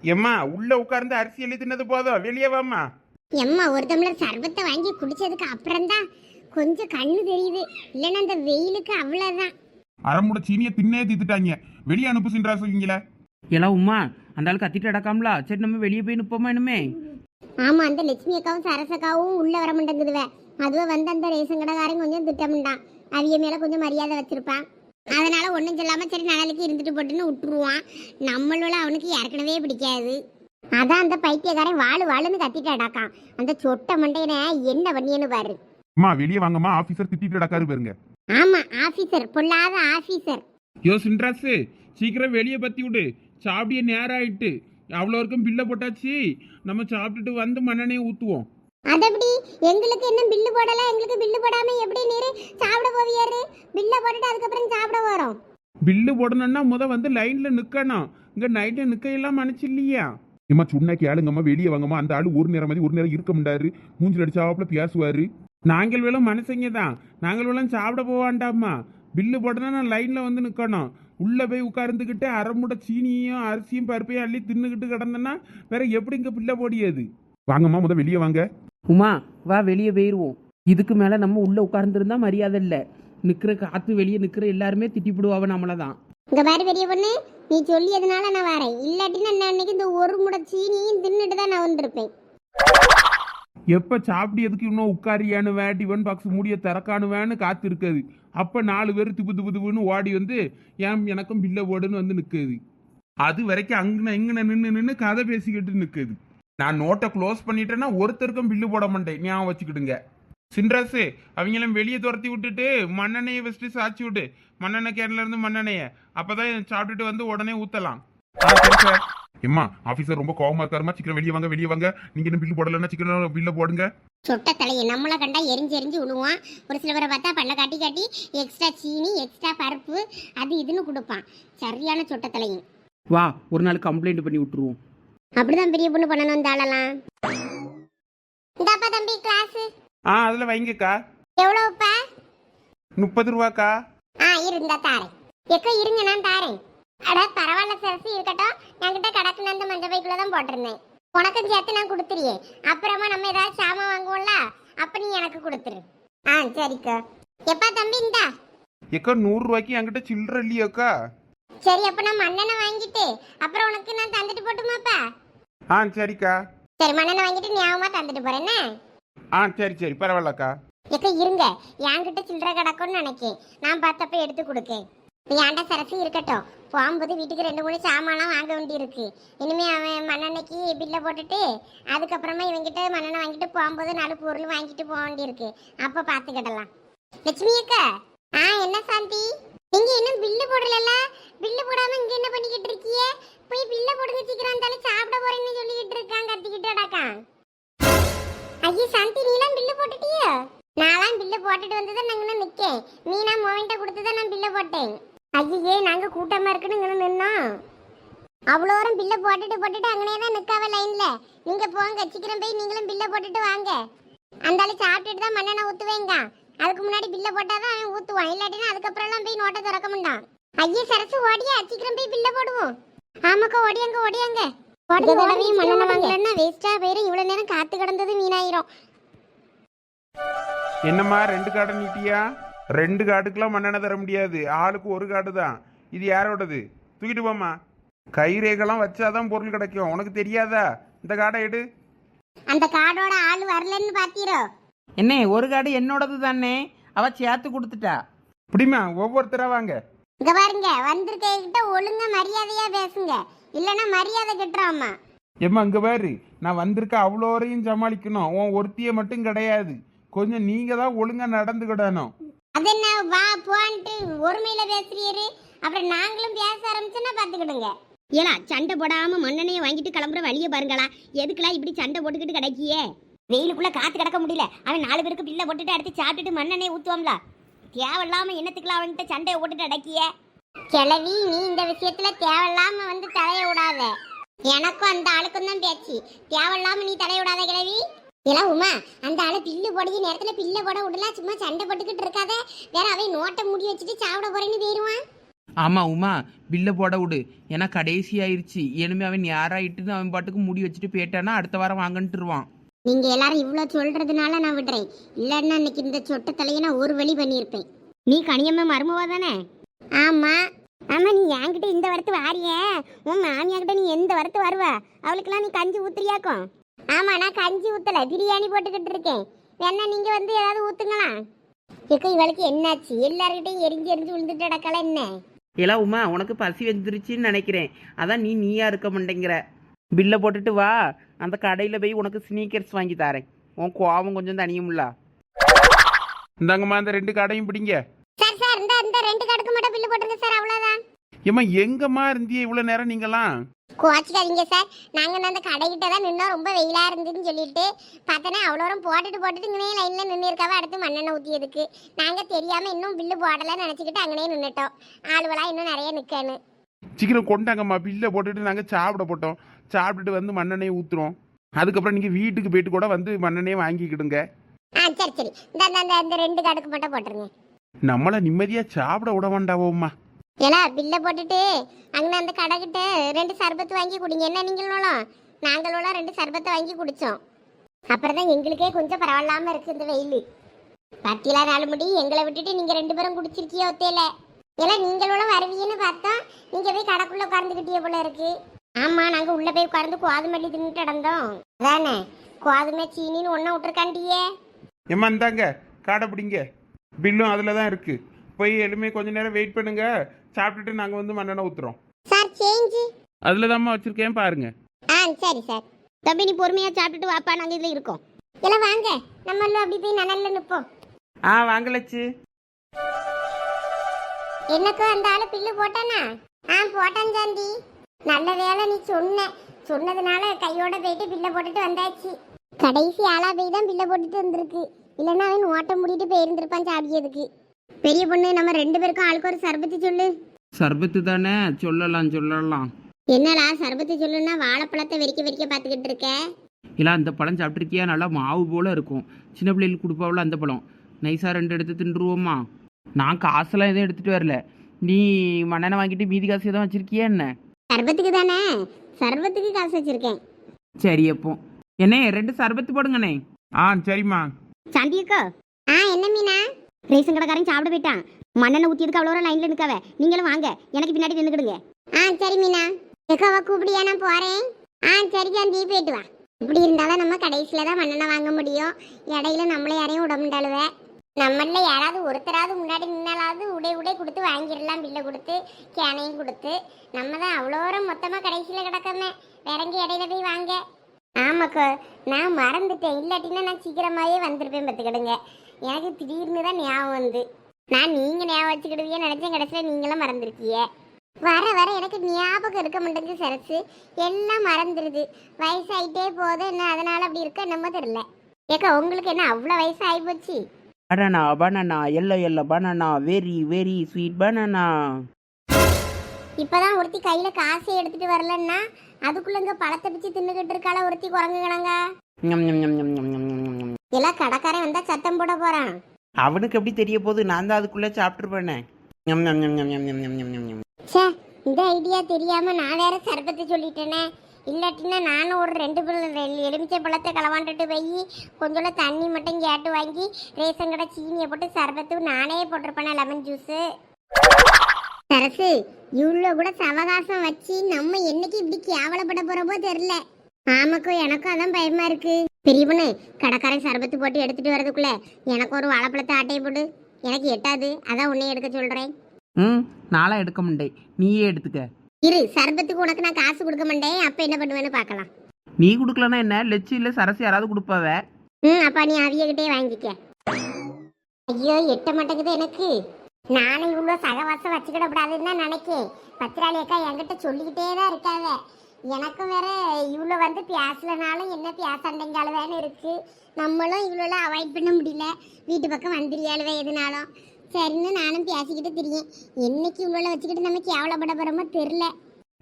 எம்மா உள்ள உட்கார்ந்து அரிசி எழுதி தின்னது போதும், வெளியே வாம்மா. எம்மா ஒரு டம்ளர் சர்பத்தை வாங்கி குடிச்சதுக்கு அப்புறம் தான் கொஞ்சம் கண்ணு தெரியுது, இல்லைன்னா அந்த வெயிலுக்கு அவ்வளவுதான். அரமுட சீனியை தின்னே தீத்துட்டாங்க, வெளியே அனுப்பு சின்றா சொல்லுங்களே. எல்லாம் உமா அந்த ஆள் கத்திட்டு அடக்காமலா, சரி நம்ம வெளியே போய் நிற்போமா இனிமே. ஆமா, அந்த லட்சுமி அக்காவும் சரசக்காவும் உள்ள வர மாட்டேங்குதுவ. அதுவே வந்து அந்த ரேஷன் கடைக்காரன் கொஞ்சம் திட்டமிட்டான், அவிய மேல கொஞ்சம் மரியாதை வச்சிருப்பான். அதனால ஒன்றும் சொல்லாம சரி நாளைக்கு இருந்துட்டு போட்டுன்னு விட்டுருவான். நம்மளோட அவனுக்கு ஏற்கனவே பிடிக்காது. அதான் அந்த பைத்தியக்காரன் வாழு வாழுன்னு கத்திட்டு அடாக்கான். அந்த சொட்ட மண்டையனை என்ன பண்ணியன்னு பாரு. அம்மா வெளியே வாங்கம்மா, ஆபீசர் திட்டிட்டு அடக்காரு பாருங்க. ஆமா, ஆபீசர், பொல்லாத ஆபீசர். யோ சின்ராசு, சீக்கிரம் வெளியே பத்தி விடு, சாப்பிடிய நேரம் ஆயிட்டு. அவ்வளோ இருக்கும் பில்லை போட்டாச்சு, நம்ம சாப்பிட்டுட்டு வந்து மண்ணெண்ணையை ஊற்றுவோம். அதப்படி எங்களுக்கு இன்னும் பில்லு போடல, எங்களுக்கு பில்லு போடாம எப்படி நீரு சாப்பிட போவியாரு? பில்ல போட்டுட்டு அதுக்கப்புறம் சாப்பிட வரோம். பில்லு போடணும்னா வந்து லைன்ல நிக்கணும், இங்க நைட்டு நிக்க எல்லாம் மனசு இல்லையா? இம்மா சுண்ணா கேளுங்கம்மா, வெளியே வாங்கம்மா. அந்த ஆளு ஒரு நேரம் மாதிரி ஒரு நேரம் இருக்க முடியாது, மூஞ்சில் அடிச்சாப்புல பேசுவாரு. நாங்கள் வேலாம் மனசங்க தான், நாங்கள் வேலாம் சாப்பிட போவாண்டாம்மா. பில்லு போடனா நான் லைன்ல வந்து நிக்கணும். உள்ள போய் உட்கார்ந்துக்கிட்டு அரைமுட சீனியும் அரிசியும் பருப்பையும் அள்ளி தின்னுக்கிட்டு கிடந்தேன்னா வேற எப்படி இங்க பில்லை போடியாது? வாங்கம்மா, வெளியே வாங்க. உமா வா வெளியே போயிடுவோம். இதுக்கு மேலே நம்ம உள்ளே உட்கார்ந்துருந்தா மரியாதை இல்லை. நிற்கிற காற்று வெளியே நிற்கிற எல்லாருமே திட்டிப்பிடுவாவ நம்மளை தான். இங்க பாரு பெரிய பொண்ணு, நீ சொல்லியதுனால நான் வரேன், இல்லாட்டினா நான் அன்னைக்கு இந்த ஒரு முட சீனியும் தின்னுட்டு தான் நான் வந்திருப்பேன். எப்ப சாப்பிடியதுக்கு இன்னும் உட்காரியானுவேன், டிஃபன் பாக்ஸ் மூடிய திறக்கானுவேன்னு காத்து இருக்காது. அப்ப 4 பேர் திப்பு திப்பு திப்புன்னு ஓடி வந்து எனக்கும் பில்ல போடுன்னு வந்து நிற்குது. அது வரைக்கும் அங்கன இங்கன நின்று கதை பேசிக்கிட்டு நிற்குது. நான் நோட்டை க்ளோஸ் பண்ணிட்டேன்னா ஒருத்தருக்கும் பில்லு போட மாட்டேன், ஞாபகம் வச்சுக்கிடுங்க. சின்ராசு, அவங்களும் வெளியே துரத்தி விட்டுட்டு மண்ணெண்ணையை வச்சுட்டு சாச்சி விட்டு, மண்ணெண்ணெய் கேரள இருந்து மண்ணெண்ணையை அப்பதான் சாப்பிட்டுட்டு வந்து உடனே ஊத்தலாம். எம்மா ஆபீசர் ரொம்ப கோவமா இருக்காருமா, சீக்கிரம் வெளியே வாங்க, வெளியே வாங்க. நீங்க என்ன பில்லு போடலன்னா சீக்கிரம் பில்ல போடுங்க. சொட்ட தலையை நம்மளை கண்டா எரிஞ்சு எரிஞ்சு விழுவான். ஒரு சில பேரை பார்த்தா பண்ண காட்டி காட்டி எக்ஸ்ட்ரா சீனி எக்ஸ்ட்ரா பருப்பு அது இதுன்னு கொடுப்பான். சரியான சொட்ட தலையும். வா ஒரு நாள் கம்ப்ளைண்ட் பண்ணி விட்டுருவோம். அப்படிதான் பெரிய பொண்ணு பண்ணணும் இந்த ஆளலாம். இந்தாப்பா தம்பி கிளாஸ். அதுல வைங்கக்கா. எவ்வளவுப்பா? 30 ரூபாக்கா. இருந்தா தாரேன். எக்க இருங்க, நான் தாரேன். அட பரவாயில்ல சரசு, இருக்கட்டும். என்கிட்ட கடக்குன அந்த மஞ்சள் பைக்குள்ளதான் போட்டிருந்தேன். உனக்கும் சேர்த்து நான் கொடுத்துறியே, அப்புறமா நம்ம ஏதாவது சாமான் வாங்குவோம்ல, அப்ப நீ எனக்கு கொடுத்துரு. சரிக்கா. எப்பா தம்பி இந்தா. எக்கா 100 ரூபாய்க்கு என்கிட்ட சில்லற இல்லையாக்கா? சரி, அப்ப நான் மண்ணெண்ணெய் வாங்கிட்டு அப்புறம் உனக்கு நான் தந்துட்டு போட்டுமாப்பா? சரிக்கா. சரி, மண்ணெண்ணெய் வாங்கிட்டு ஞாபகமா தந்துட்டு போறேன்னு. சரி பரவாயில்லக்கா. எக்க இருங்க, என்கிட்ட சில்லற கிடக்கும்னு நினைக்கேன், நான் பார்த்தப்ப எடுத்து கொடுக்கேன். ஏன்டா சரசு, இருக்கட்டும். போகும்போது வீட்டுக்கு 2-3 சாமான்லாம் வாங்க வேண்டி இருக்கு. இனிமே அவன் மண்ணெண்ணைக்கு பில்லை போட்டுட்டு அதுக்கப்புறமா இவங்கிட்ட மண்ணெண்ணெய் வாங்கிட்டு போகும்போது 4 பொருள் வாங்கிட்டு போக வேண்டி இருக்கு. அப்ப பாத்துக்கிடலாம். லட்சுமி அக்கா. என்ன சாந்தி, நீங்க இன்னும் பில்லு போடல? பில்லு போடாம இங்க என்ன பண்ணிக்கிட்டு இருக்கீங்க? போய் பில்ல போடுங்க சீக்கிரம், இருந்தாலும் சாப்பிட போறேன்னு சொல்லிக்கிட்டு இருக்கான், கத்திக்கிட்டு அடக்கான். ஐயா சாந்தி, நீலாம் பில்லு போட்டுட்டியா? நான்லாம் பில்ல போட்டுட்டு வந்ததான் நாங்க நிக்கேன். மீனா மோவின்ட்ட கொடுத்துதான் நான் பில்ல போட்டேன். ஐயே, நாங்க கூட்டமா இருக்குன்னு நின்னோம். அவ்வளோ தூரம் பில்ல போட்டுட்டு அங்கனே தான் நிக்காவ லைன்ல. நீங்க போங்க, சீக்கிரம் போய் நீங்களும் பில்ல போட்டுட்டு வாங்க. அந்த ஆளு சாப்பிட்டுட்டு தான் மண்ணெண்ணெய் ஊத்துவேங்க. அதுக்கு முன்னாடி பில்ல போட்டாதான் அவன் ஊத்துவான், இல்லாட்டினா அதுக்கப்புறம் எல்லாம் போய் நோட்டை திறக்க மாட்டான். ஐயே சரசு, ஓடியா, சீக்கிரம் போய் பில்ல போடுவோம். ஆமாக்கா, ஓடியாங்க ஓடியாங்க. மண்ணெண்ணெய் வாங்கலன்னா வேஸ்டா போயிரும். இவ்வளவு நேரம் காத்து கிடந்தது வீணாயிரும். என்னம்மா 2 கார்டு நீட்டியா? 2 கார்டுக்கெல்லாம் மண்ணெண்ணெய் தர முடியாது, ஆளுக்கு 1 கார்டு தான். இது யாரோடது? தூக்கிட்டு போமா. கைரேகெல்லாம் வச்சாதான் பொருள் கிடைக்கும், உனக்கு தெரியாதா? இந்த கார்டை எடு. அந்த கார்டோட ஆள் வரலன்னு பாத்தீரோ? என்ன ஒரு கார்டு என்னோடது தானே, அவ சேர்த்து கொடுத்துட்டா. இப்படிமா ஒவ்வொருத்தரா வாங்க. இங்க பாருங்க, வந்திருக்கிட்ட ஒழுங்கா மரியாதையா பேசுங்க, இல்லன்னா மரியாதை கெட்டுறாமா. ஏம்மா இங்க பாரு, நான் வந்திருக்க அவ்வளோரையும் சமாளிக்கணும், உன் ஒருத்திய மட்டும் கிடையாது. கொஞ்சம் நீங்க தான் ஒழுங்கா நடந்துக்கிடணும். அது என்ன வா போன்ட்டு ஒருமையில பேசுறீரு, அப்புறம் நாங்களும் பேச ஆரம்பிச்சோன்னா பாத்துக்கிடுங்க. ஏலா சண்டை போடாம மண்ணெண்ணையை வாங்கிட்டு கிளம்புற வழியை பாருங்களா. எதுக்குலாம் இப்படி சண்டை போட்டுக்கிட்டு கிடைக்கியே? வெயிலுக்குள்ள காத்து கிடக்க முடியல. அவன் 4 பேருக்கு பில்ல போட்டுட்டு அடுத்து சாப்பிட்டுட்டு மண்ணெண்ணையை ஊத்துவாம்ல. தேவையில்லாம என்னத்துக்குலாம் அவன்கிட்ட சண்டையை போட்டுட்டு அடக்கிய கிளவி. நீ இந்த விஷயத்துல தேவையில்லாம வந்து தலைய விடாத. எனக்கும் அந்த ஆளுக்கும் தான் பேச்சு. தேவையில்லாம நீ தலைய விடாத கிளவி. எல்லாம் உமா, அந்த ஆளு பில்லு போடுற நேரத்துல பில்ல போட விடலாம், சும்மா சண்டை போட்டுக்கிட்டு இருக்காத. வேற அவன் நோட்டை முடி வச்சுட்டு சாப்பிட போறேன்னு போயிருவான். ஆமாம் உமா, பில்லை போட விடு. ஏன்னா கடைசி ஆயிடுச்சு. இனிமே அவன் யாராயிட்டுன்னு அவன் பாட்டுக்கு முடி வச்சுட்டு போயிட்டானா அடுத்த வாரம் வாங்கன்ட்டுருவான். நீங்க எல்லாரும் இவ்வளவு சொல்றதுனால நான் விடுறேன். இல்லன்னா இன்னைக்கு இந்த சொட்ட தலையை நான் ஒரு வழி பண்ணியிருப்பேன். நீ கனியம்மா மருமவா தானே? ஆமா. ஆமா, நீ என்கிட்ட இந்த வரத்து வாரிய, உன் மாமியாகிட்ட நீ எந்த வரத்து வருவ? அவளுக்கெல்லாம் நீ கஞ்சி ஊத்துறியாக்கும்? ஆமா, நான் கஞ்சி ஊத்தல, பிரியாணி போட்டுக்கிட்டு இருக்கேன். வேணா நீங்க வந்து ஏதாவது ஊத்துங்களா? ஏக்கா இவளுக்கு என்னாச்சு? எல்லார்கிட்டையும் எரிஞ்சு எரிஞ்சு விழுந்துட்டு அடக்கல என்ன? எல்லாம் உமா, உனக்கு பசி வந்துருச்சுன்னு நினைக்கிறேன். அதான் நீயா இருக்க மாட்டேங்கிற. பில்லை போட்டுட்டு வா, அந்த கடையில் போய் உனக்கு ஸ்னீக்கர்ஸ் வாங்கி தரேன். உன் கோவம் கொஞ்சம் தனியும்ல. இந்தாங்கம்மா அந்த 2 கடையும் பிடிங்க. சார் சார், இந்த இந்த 2 கடுக்கு மட்டும் பில்லு போட்டுருங்க சார், அவ்வளவுதான். ஏம்மா எங்கம்மா இருந்தியே இவ்வளவு நேரம் நீங்களாம்? கோச்சிக்காதீங்க சார், நாங்க அந்த கடைகிட்ட தான் நின்னோம். ரொம்ப வெயிலா இருந்துன்னு சொல்லிட்டு பார்த்தனா அவ்வளோ போட்டுட்டு இங்கனே லைன்ல நின்று இருக்காவ. அடுத்து மண்ணெண்ணெய் ஊற்றியதுக்கு நாங்க தெரியாம இன்னும் பில்லு போடலன்னு நினைச்சுக்கிட்டு அங்கனே நின்றுட்டோம். ஆளுவலா இன்னும் நிறைய நிக்கணும். சீக்கிரம் கொண்டாங்கம்மா, பில்லை போட்டுட்டு நாங்கள் சாப்பிட போட்டோம். சாப்பிட்டுட்டு வந்து மண்ணெண்ணெயை ஊற்றுறோம். அதுக்கப்புறம் நீங்கள் வீட்டுக்கு போயிட்டு கூட வந்து மண்ணெண்ணெயை வாங்கிக்கிடுங்க. சரி சரி, இந்த 2 கடுக்கு மட்டும் போட்டுருங்க. நம்மளை நிம்மதியாக சாப்பிட விட வேண்டாவோம்மா. ஏலா பில்லை போட்டுட்டு அங்கே அந்த கடைக்கிட்ட 2 சர்பத்து வாங்கி குடிங்க. என்ன நீங்களும் நாங்களும் 2 சர்பத்தை வாங்கி குடித்தோம். அப்புறம் தான் எங்களுக்கே கொஞ்சம் பரவாயில்லாமல் இருக்குது இந்த வெயில். பத்திலா 4 முடி எங்களை விட்டுட்டு நீங்கள் 2 பேரும் குடிச்சிருக்கியோ ஒத்தையில. ஏன்னா நீங்களும் வருவீங்கன்னு பார்த்தா நீங்கள் போய் கடைக்குள்ளே உட்காந்துக்கிட்டே போல இருக்கு. ஆமாம், நாங்கள் உள்ளே போய் உட்காந்து கோதுமல்லி தின்னுட்டு நடந்தோம். அதானே கோதுமை சீனின்னு ஒன்றும் விட்டுருக்காண்டியே. ஏம்மா இந்தாங்க காடை பிடிங்க. பில்லும் அதில் தான் இருக்குது. போய் எலுமே கொஞ்ச நேரம் வெயிட் பண்ணுங்க. சாப்பிட்டுட்டு நாங்கள் வந்து மண்ணெண்ணெய் ஊற்றுறோம். சார் சேஞ்சு அதில் தான்மா வச்சுருக்கேன் பாருங்க. சரி சார். தம்பி நீ பொறுமையாக சாப்பிட்டுட்டு வாப்பா, நாங்கள் இதில் இருக்கோம். எல்லாம் வாங்க, நம்மளும் அப்படி போய் நனல்ல நிற்போம். வாங்கலச்சு. எனக்கும் அந்த ஆளு பில்லு போட்டானா? போட்டான் சாந்தி. நல்ல வேலை நீ சொன்னதுனால கையோட போயிட்டு பில்லை போட்டுட்டு வந்தாச்சு. கடைசி ஆளா போய் தான் பில்லை போட்டுட்டு வந்திருக்கு. இல்லைன்னா அவன் ஓட்ட முடிட்டு போயிருந்திருப்பான் சாப்பியதுக்கு. பெரிய பொண்ணு, நம்ம 2 பேருக்கும் ஆளுக்கு ஒரு சர்பத்து சொல்லு. சர்பத்து தானே, சொல்லலாம். என்னடா சர்பத்து சொல்லுன்னா வாழைப்பழத்தை வெறிக்க பார்த்துக்கிட்டு இருக்க? இல்லை, அந்த பழம் சாப்பிட்ருக்கியா? நல்லா மாவு போல் இருக்கும். சின்ன பிள்ளைகளுக்கு கொடுப்பாவில் அந்த பழம். நைஸாக 2 எடுத்து தின்றுவோமா? நான் காசெல்லாம் எதுவும் எடுத்துகிட்டு வரல. நீ மண்ணெண்ணெய் வாங்கிட்டு மீதி காசு எதுவும் வச்சுருக்கியா என்ன? சர்பத்துக்கு தானே, சர்பத்துக்கு காசு வச்சுருக்கேன். சரி, அப்போ என்ன 2 சர்பத்து போடுங்கண்ணே. சரிம்மா. சாந்தியக்கோ. என்ன மீனா? ரேஷன் கடைக்காரன் சாப்பிட போயிட்டான். மண்ணெண்ணெய் ஊற்றியதுக்கு அவ்வளோ லைனில் நிற்காவ. நீங்களும் வாங்க, எனக்கு பின்னாடி நின்றுக்கிடுங்க. சரி மீனா. எக்காவா கூப்பிடியா? நான் போகிறேன். சரி சாந்தி, போயிட்டு வா. இப்படி இருந்தாலும் நம்ம கடைசியில் தான் மண்ணெண்ணெய் வாங்க முடியும். இடையில நம்மளை யாரையும் விட முடியாளுவ. நம்மள யாராவது ஒருத்தராவது முன்னாடி நின்னாலாவது உடை கொடுத்து வாங்கிடலாம். பில்லை கொடுத்து கேனையும் கொடுத்து நம்ம தான் அவ்வளோ மொத்தமாக கடைசியில் கிடக்கமே. வேற எங்கே இடையில போய் வாங்க. ஆமாக்கோ, நான் மறந்துட்டேன். இல்லாட்டின்னா நான் சீக்கிரமாகவே வந்திருப்பேன். பார்த்துக்கிடுங்க, எனக்கு திடீர்னு தான் ஞாபகம் வந்து. நான் நீங்கள் ஞாபகம் வச்சுக்கிடுவீங்க நினச்சேன். கடைசியில் நீங்களும் மறந்துருக்கீங்க. வர எனக்கு ஞாபகம் இருக்க மாட்டேங்குது சரசு. எல்லாம் மறந்துடுது. வயசாயிட்டே போகுது. என்ன அதனால அப்படி இருக்க என்னமோ தெரியல. ஏக்கா உங்களுக்கு என்ன அவ்வளோ வயசு ஆகிப்போச்சு? Banana yellow banana, very sweet banana. இப்பதான் ஒருத்தி கையில காசை எடுத்துட்டு வரலன்னா அதுக்குள்ள இங்க பழத்தை பிச்சு தின்னுகிட்டு இருக்காள ஒருத்தி குரங்கு கிழங்க. எல்லாம் கடைக்காரன் வந்தா சத்தம் போட போறான். அவனுக்கு எப்படி தெரிய போகுது? நான் தான் அதுக்குள்ள சாப்பிட்டுருப்பேனே. சே, இந்த ஐடியா தெரியாம நான் வேற சர்பத்தை சொல்லிட்டேனே. இல்லாட்டினா நானும் ஒரு 2 எலுமிச்சை பழத்தை களவாண்டுட்டு போய் கொஞ்சம் தண்ணி மட்டும் கேட்டு வாங்கி ரேஷன் கடை சீனியை போட்டு சர்பத்து நானே போட்டிருப்பேனே, லெமன் ஜூஸு. சரசு, இவ்வளோ கூட சவகாசம் வச்சு நம்ம என்னைக்கு இப்படி கேவலப்பட போறப்போ தெரியல. ஆமாக்கும், எனக்கும் அதான் பயமா இருக்கு. பெரிய பொண்ணு, கடைக்காரன் சர்பத்து போட்டு எடுத்துட்டு வரதுக்குள்ள எனக்கு ஒரு வாழைப்பழத்தை ஆட்டையை போடு. எனக்கு எட்டாது, அதான் உன்னையே எடுக்க சொல்றேன். நாளாக எடுக்க மாட்டேன், நீயே எடுத்துக்க. இரு, சர்பத்துக்கு உனக்கு நான் காசு கொடுக்க மாட்டேன். அப்ப என்ன பண்ணுவேன்னு பார்க்கலாம். நீ கொடுக்கலன்னா என்ன, லெச்சு இல்லை சரசு யாராவது கொடுப்பாவ. அப்பா நீ அவியகிட்டே வாங்கிக்க. ஐயோ, எட்ட மாட்டேங்குது எனக்கு. நானும் இவ்வளோ சகவாசம் வச்சுக்கிட கூடாதுன்னு தான் நினைக்கேன். பத்திராளி அக்கா என்கிட்ட சொல்லிக்கிட்டே தான் இருக்காங்க. எனக்கும் வேற இவ்வளோ வந்து பேசலனாலும் என்ன பேசாண்டேங்காலுவேன்னு இருக்கு. நம்மளும் இவ்வளோ அவாய்ட் பண்ண முடியல. வீட்டு பக்கம் வந்துடுறியாளுவே எதுனாலும். சரின்னு நானும் பேசிக்கிட்டு தெரியும். என்னைக்கு இவ்வளோ வச்சுக்கிட்டு நம்ம கேவலப்பட போறோமோ தெரில.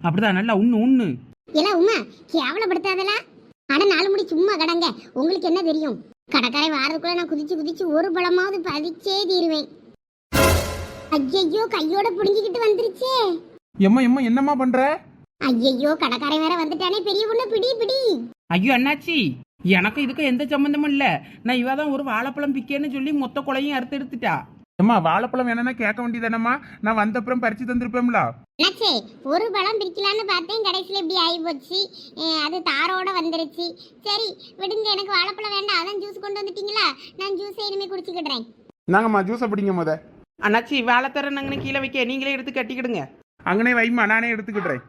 அப்படிதான், நல்லா உண்ணு. எல்லாம் உமா கேவலப்படுத்தாதலா. ஆனால் 4 முடி சும்மா கடங்க. உங்களுக்கு என்ன தெரியும்? கடைக்காரை வாரதுக்குள்ள நான் குதிச்சு ஒரு பழமாவது பதிச்சே தீருவேன். ஐயையோ கையோட புடுங்கிக்கிட்டு வந்துருச்சே. எம்மா எம்மா என்னம்மா பண்ற? ஐயையோ கடைக்காரன் வேற வந்துட்டானே. பெரிய பொண்ணு பிடி பிடி. ஐயோ அண்ணாச்சி, எனக்கு இதுக்கு எந்த சம்மந்தமும் இல்லை. நான் இவ தான் ஒரு வாழைப்பழம் பிக்கேன்னு சொல்லி மொத்த கொலையும் அறுத்து எடுத்துட்டா. எம்மா வாழைப்பழம் வேணும்னா கேட்க வேண்டியதானம்மா, நான் வந்தப்புறம் பறிச்சு தந்திருப்பேன்ல. என்னாச்சே, ஒரு பழம் பிரிக்கலான்னு பார்த்தேன், கடைசியில் இப்படி ஆகி போச்சு. அது தாரோட வந்துருச்சு. சரி விடுங்க, எனக்கு வாழைப்பழம் வேண்டாம். அதான் ஜூஸ் கொண்டு வந்துட்டீங்களா, நான் ஜூஸை இனிமே குடிச்சுக்கிடுறேன். நாங்கம்மா ஜூஸை பிடிங்க முத. அண்ணாச்சி வாழைத்தர நாங்கன்னு கீழே வைக்க, நீங்களே எடுத்து கட்டிக்கிடுங்க. அங்கனே வைமா, நானே எடுத்துக்கிடுறேன்.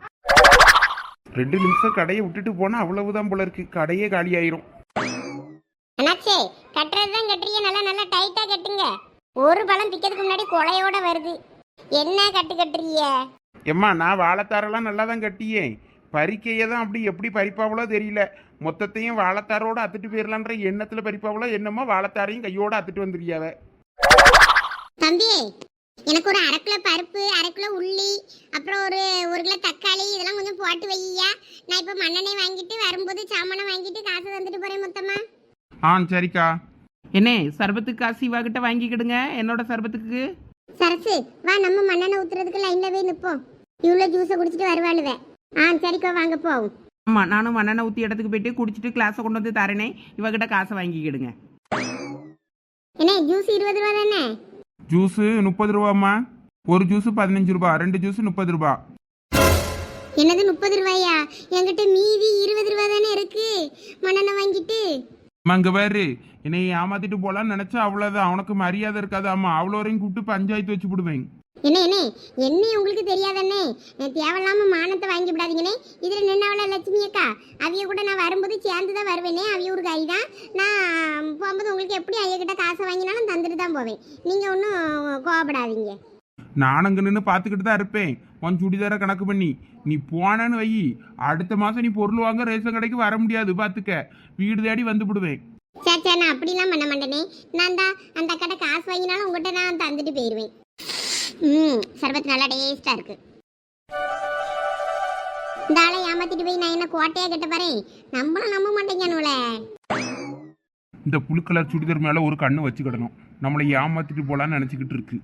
2 நிமிஷம் கடையை விட்டுட்டு போனா அவ்வளவுதான் போல இருக்கு, கடையே காலி ஆயிரும். என்னாச்சே, கட்டுறது தான் கட்டுறீங்க, நல்லா நல்லா டைட்டா கட்டுங்க. ஒரு பழம் பிக்கிறதுக்கு முன்னாடி கொலையோட வருது. என்ன கட்டுறீங்க? எம்மா நான் வாழைத்தாரெல்லாம் நல்லா தான் கட்டியேன், பறிக்கையே தான் அப்படி எப்படி பறிப்பாவளோ தெரியல. மொத்தத்தையும் வாழைத்தாரோட அத்துட்டு போயிடலான்ற எண்ணத்துல பறிப்பாவளோ என்னமோ, வாழைத்தாரையும் கையோட அத்துட்டு வந்துருக்கியாவ. தம்பி, எனக்கு ஒரு 1/2 கிலோ பருப்பு, 1/2 கிலோ உள்ளி, அப்புறம் ஒரு கிலோ தக்காளி, இதெல்லாம் கொஞ்சம் போட்டு வையா. நான் இப்போ மண்ணெண்ணெய் வாங்கிட்டு வரும்போது சாமானை வாங்கிட்டு காசு தந்துட்டு போறேன் மொத்தமா. சரிக்கா. என்ன சர்பத்துக்கு காசு இவாகிட்ட வாங்கிக்கிடுங்க, என்னோட சர்பத்துக்கு. சரசு வா, நம்ம மண்ணெண்ணெய் ஊத்துறதுக்கு லைன்ல போய் நிப்போம். இவ்வளோ ஜூஸை குடிச்சிட்டு வருவாளுவே. சரிக்கா வாங்க போவோம். ஆமாம், நானும் மண்ணெண்ணெய் ஊற்றி இடத்துக்கு போயிட்டு குடிச்சிட்டு கிளாஸை கொண்டு வந்து தரேனே, இவகிட்ட காசை வாங்கிக்கிடுங்க. என்ன ஜூஸ் 20 ரூபா தானே? ஜூஸு 30 ரூபாம்மா. ஒரு ஜூஸு 15 ரூபா, 2 ஜூஸு 30 ரூபா. என்னது 30 ரூபாயா? என்கிட்ட மீதி 20 ரூபா தானே இருக்கு. மண்ணெண்ணெய் வாங்கிட்டு அங்க பாரு, என்னை ஏமாத்திட்டு போலான்னு நினைச்சா அவ்வளவுதான், அவனுக்கு மரியாதை இருக்காது. ஆமா, அவ்வளோ வரையும் கூப்பிட்டு பஞ்சாயத்து வச்சு விடுவேன். என்ன உங்களுக்கு தெரியாதண்ணே, தேவையில்லாம மானத்தை வாங்கி விடாதீங்கண்ணே. இதுல நின்னவள லட்சுமி அக்கா, அவிய கூட நான் வரும்போது சேர்ந்து தான் வருவேனே. அவிய ஒரு கை தான். நான் போகும்போது உங்களுக்கு எப்படி ஐயா கிட்ட காசை வாங்கினாலும் தந்துட்டு தான் போவேன். நீங்க ஒன்றும் கோவப்படாதீங்க. நான் அங்க நின்று பார்த்துக்கிட்டு தான் இருப்பேன். உன் சுடிதார கணக்கு பண்ணி நீ போனன்னு வை, அடுத்த மாசம் நீ பொருள் வாங்க ரேஷன் கடைக்கு வர முடியாது பார்த்துக்க, வீடு தேடி வந்து விடுவேன். சே நான் அப்படிலாம் பண்ண மாட்டேனே. நான் தான் அந்த அக்கட்ட காசு வாங்கினாலும் உங்கள்கிட்ட நான் தந்துட்டு போயிடுவேன். சர்பத் நல்லா டேஸ்டா இருக்கு. இந்த ஆளை ஏமாத்திட்டு போய் நான் என்ன கோட்டையா கட்ட பாறேன். நம்மளும் நம்ப மாட்டேங்கானுல. இந்த புழு கலர் சுடிதார் மேல ஒரு கண்ணு வச்சுக்கிடணும், நம்மளை ஏமாத்திட்டு போலான்னு நினைச்சுக்கிட்டு இருக்கு.